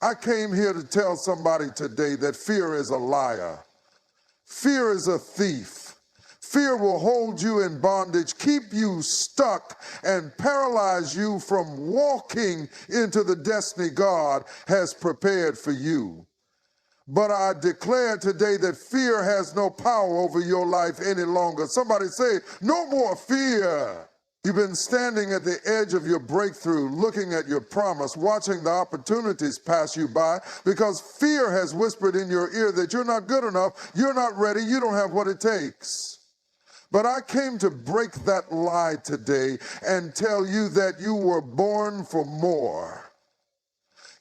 I came here to tell somebody today that fear is a liar. Fear is a thief. Fear will hold you in bondage, keep you stuck, and paralyze you from walking into the destiny God has prepared for you. But I declare today that fear has no power over your life any longer. Somebody say, no more fear. You've been standing at the edge of your breakthrough, looking at your promise, watching the opportunities pass you by, because fear has whispered in your ear that you're not good enough, you're not ready, you don't have what it takes. But I came to break that lie today and tell you that you were born for more.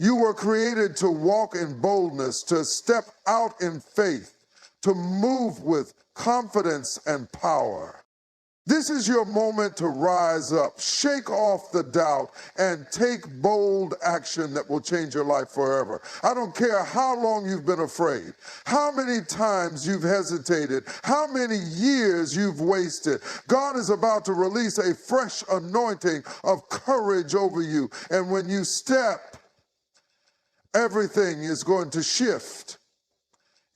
You were created to walk in boldness, to step out in faith, to move with confidence and power. This is your moment to rise up, shake off the doubt, and take bold action that will change your life forever. I don't care how long you've been afraid, how many times you've hesitated, how many years you've wasted. God is about to release a fresh anointing of courage over you. And when you step, everything is going to shift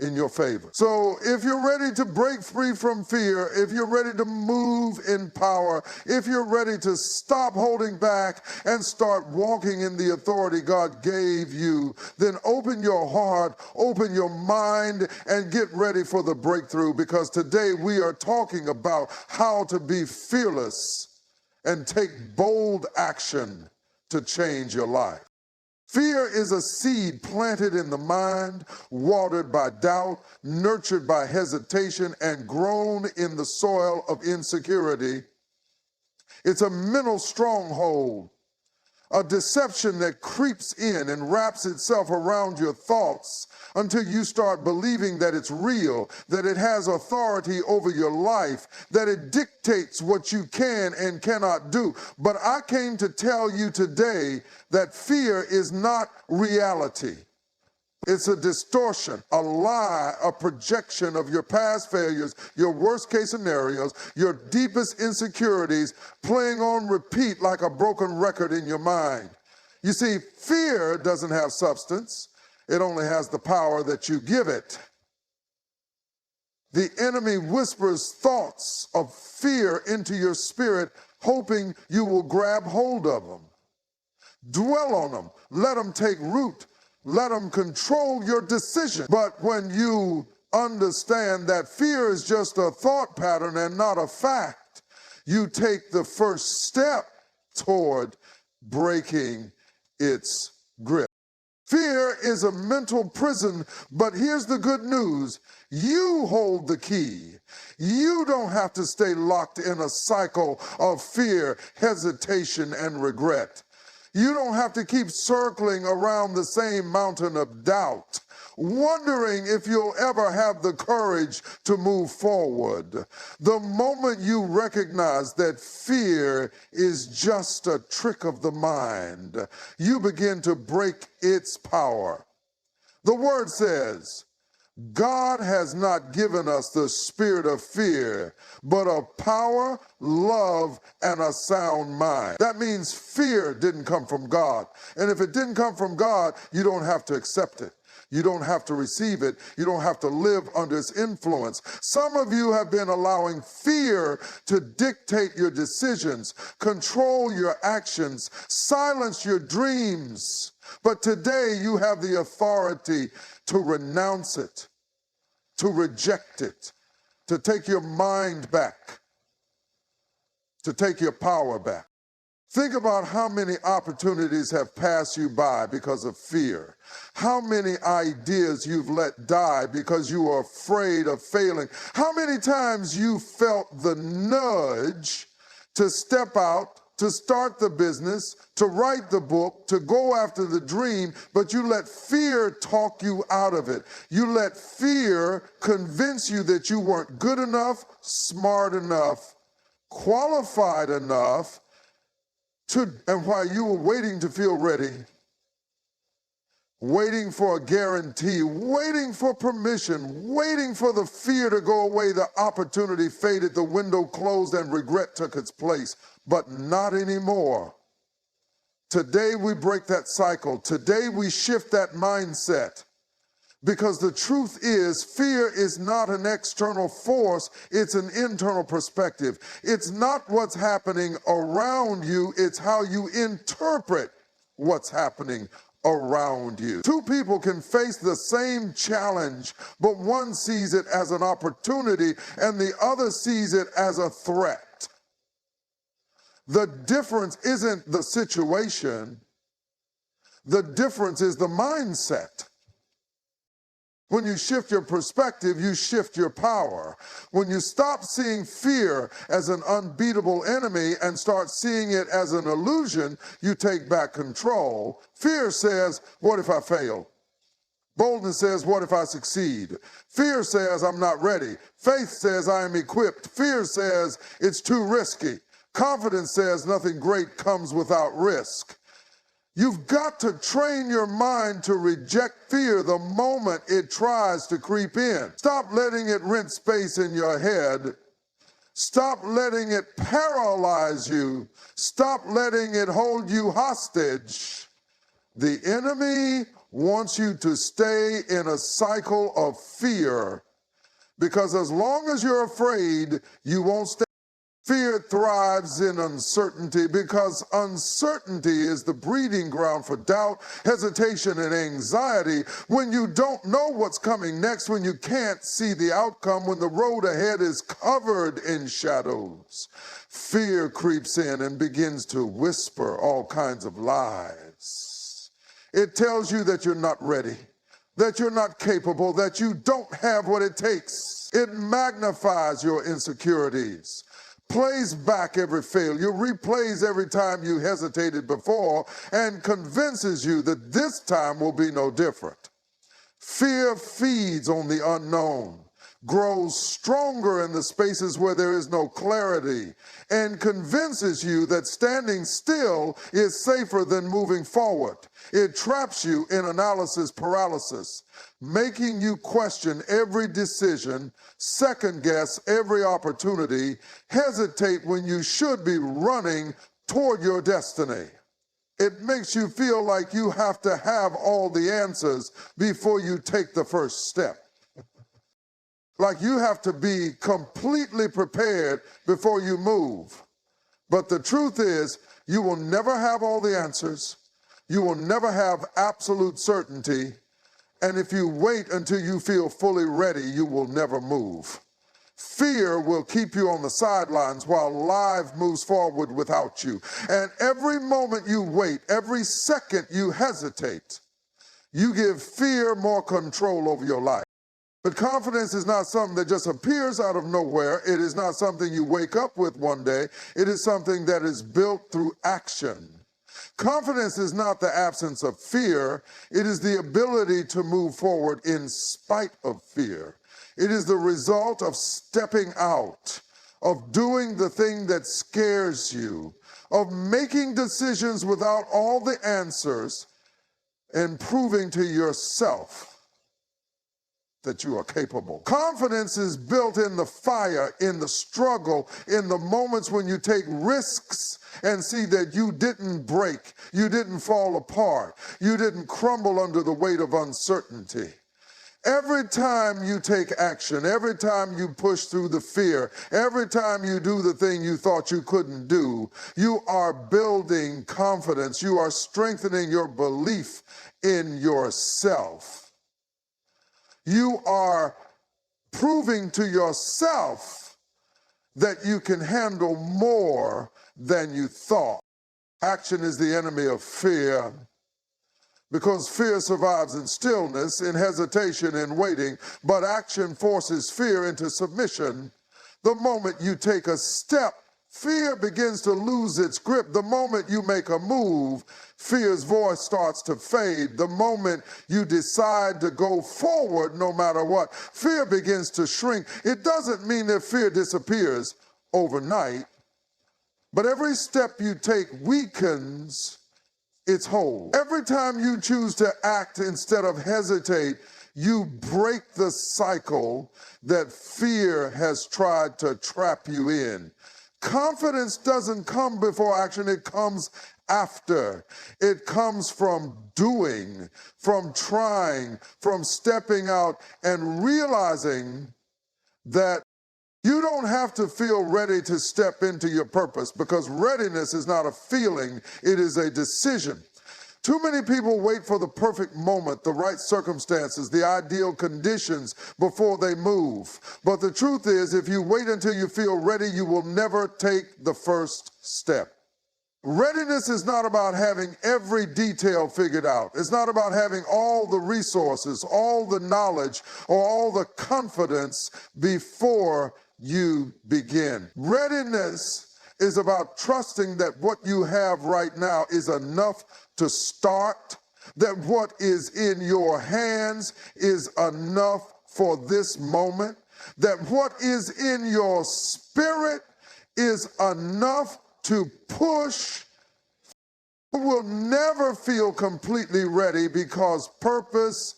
in your favor. So if you're ready to break free from fear, if you're ready to move in power, if you're ready to stop holding back and start walking in the authority God gave you, then open your heart, open your mind, and get ready for the breakthrough, because today we are talking about how to be fearless and take bold action to change your life. Fear is a seed planted in the mind, watered by doubt, nurtured by hesitation, and grown in the soil of insecurity. It's a mental stronghold, a deception that creeps in and wraps itself around your thoughts until you start believing that it's real, that it has authority over your life, that it dictates what you can and cannot do. But I came to tell you today that fear is not reality. It's a distortion, a lie, a projection of your past failures, your worst case scenarios, your deepest insecurities playing on repeat like a broken record in your mind. You see, fear doesn't have substance. It only has the power that you give it. The enemy whispers thoughts of fear into your spirit, hoping you will grab hold of them. Dwell on them. Let them take root. Let them control your decision. But when you understand that fear is just a thought pattern and not a fact, you take the first step toward breaking its grip. Fear is a mental prison, but here's the good news. You hold the key. You don't have to stay locked in a cycle of fear, hesitation, and regret. You don't have to keep circling around the same mountain of doubt, wondering if you'll ever have the courage to move forward. The moment you recognize that fear is just a trick of the mind, you begin to break its power. The word says, God has not given us the spirit of fear, but of power, love, and a sound mind. That means fear didn't come from God. And if it didn't come from God, you don't have to accept it. You don't have to receive it. You don't have to live under its influence. Some of you have been allowing fear to dictate your decisions, control your actions, silence your dreams. But today you have the authority to renounce it, to reject it, to take your mind back, to take your power back. Think about how many opportunities have passed you by because of fear. How many ideas you've let die because you are afraid of failing. How many times you felt the nudge to step out, to start the business, to write the book, to go after the dream, but you let fear talk you out of it. You let fear convince you that you weren't good enough, smart enough, qualified enough, and while you were waiting to feel ready, waiting for a guarantee, waiting for permission, waiting for the fear to go away, the opportunity faded, the window closed, and regret took its place. But not anymore. Today we break that cycle. Today we shift that mindset. Because the truth is, fear is not an external force, it's an internal perspective. It's not what's happening around you, it's how you interpret what's happening around you. Two people can face the same challenge, but one sees it as an opportunity and the other sees it as a threat. The difference isn't the situation, the difference is the mindset. When you shift your perspective, you shift your power. When you stop seeing fear as an unbeatable enemy and start seeing it as an illusion, you take back control. Fear says, what if I fail? Boldness says, what if I succeed? Fear says, I'm not ready. Faith says, I am equipped. Fear says, it's too risky. Confidence says, nothing great comes without risk. You've got to train your mind to reject fear the moment it tries to creep in. Stop letting it rent space in your head. Stop letting it paralyze you. Stop letting it hold you hostage. The enemy wants you to stay in a cycle of fear because as long as you're afraid, you won't stay. Fear thrives in uncertainty because uncertainty is the breeding ground for doubt, hesitation, and anxiety. When you don't know what's coming next, when you can't see the outcome, when the road ahead is covered in shadows, fear creeps in and begins to whisper all kinds of lies. It tells you that you're not ready, that you're not capable, that you don't have what it takes. It magnifies your insecurities, plays back every failure, replays every time you hesitated before, and convinces you that this time will be no different. Fear feeds on the unknown, grows stronger in the spaces where there is no clarity, and convinces you that standing still is safer than moving forward. It traps you in analysis paralysis, making you question every decision, second guess every opportunity, hesitate when you should be running toward your destiny. It makes you feel like you have to have all the answers before you take the first step. Like you have to be completely prepared before you move. But the truth is, you will never have all the answers. You will never have absolute certainty. And if you wait until you feel fully ready, you will never move. Fear will keep you on the sidelines while life moves forward without you. And every moment you wait, every second you hesitate, you give fear more control over your life. But confidence is not something that just appears out of nowhere. It is not something you wake up with one day. It is something that is built through action. Confidence is not the absence of fear. It is the ability to move forward in spite of fear. It is the result of stepping out, of doing the thing that scares you, of making decisions without all the answers, and proving to yourself that you are capable. Confidence is built in the fire, in the struggle, in the moments when you take risks and see that you didn't break, you didn't fall apart, you didn't crumble under the weight of uncertainty. Every time you take action, every time you push through the fear, every time you do the thing you thought you couldn't do, you are building confidence. You are strengthening your belief in yourself. You are proving to yourself that you can handle more than you thought. Action is the enemy of fear because fear survives in stillness, in hesitation, in waiting, but action forces fear into submission. The moment you take a step, fear begins to lose its grip. The moment you make a move, fear's voice starts to fade. The moment you decide to go forward no matter what, fear begins to shrink. It doesn't mean that fear disappears overnight, but every step you take weakens its hold. Every time you choose to act instead of hesitate, you break the cycle that fear has tried to trap you in. Confidence doesn't come before action, it comes after. It comes from doing, from trying, from stepping out and realizing that you don't have to feel ready to step into your purpose, because readiness is not a feeling, it is a decision. Too many people wait for the perfect moment, the right circumstances, the ideal conditions before they move. But the truth is, if you wait until you feel ready, you will never take the first step. Readiness is not about having every detail figured out. It's not about having all the resources, all the knowledge, or all the confidence before you begin. Readiness is about trusting that what you have right now is enough to start, that what is in your hands is enough for this moment, that what is in your spirit is enough to push. You will never feel completely ready, because purpose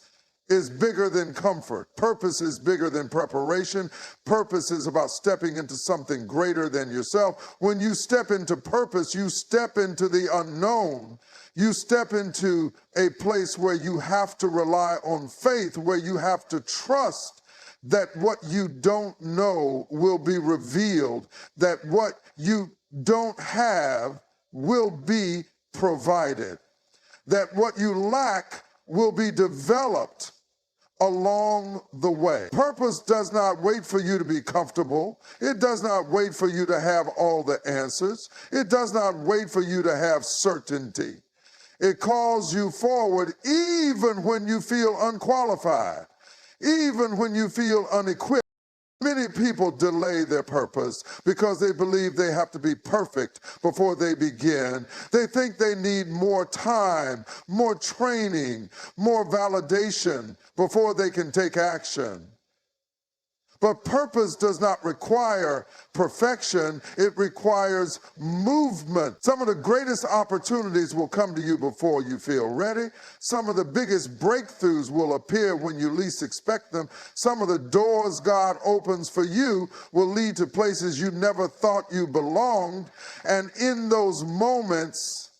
is bigger than comfort. Purpose is bigger than preparation. Purpose is about stepping into something greater than yourself. When you step into purpose, you step into the unknown. You step into a place where you have to rely on faith, where you have to trust that what you don't know will be revealed, that what you don't have will be provided, that what you lack will be developed along the way. Purpose does not wait for you to be comfortable. It does not wait for you to have all the answers. It does not wait for you to have certainty. It calls you forward even when you feel unqualified, even when you feel unequipped. Many people delay their purpose because they believe they have to be perfect before they begin. They think they need more time, more training, more validation before they can take action. But purpose does not require perfection, it requires movement. Some of the greatest opportunities will come to you before you feel ready. Some of the biggest breakthroughs will appear when you least expect them. Some of the doors God opens for you will lead to places you never thought you belonged. And in those moments,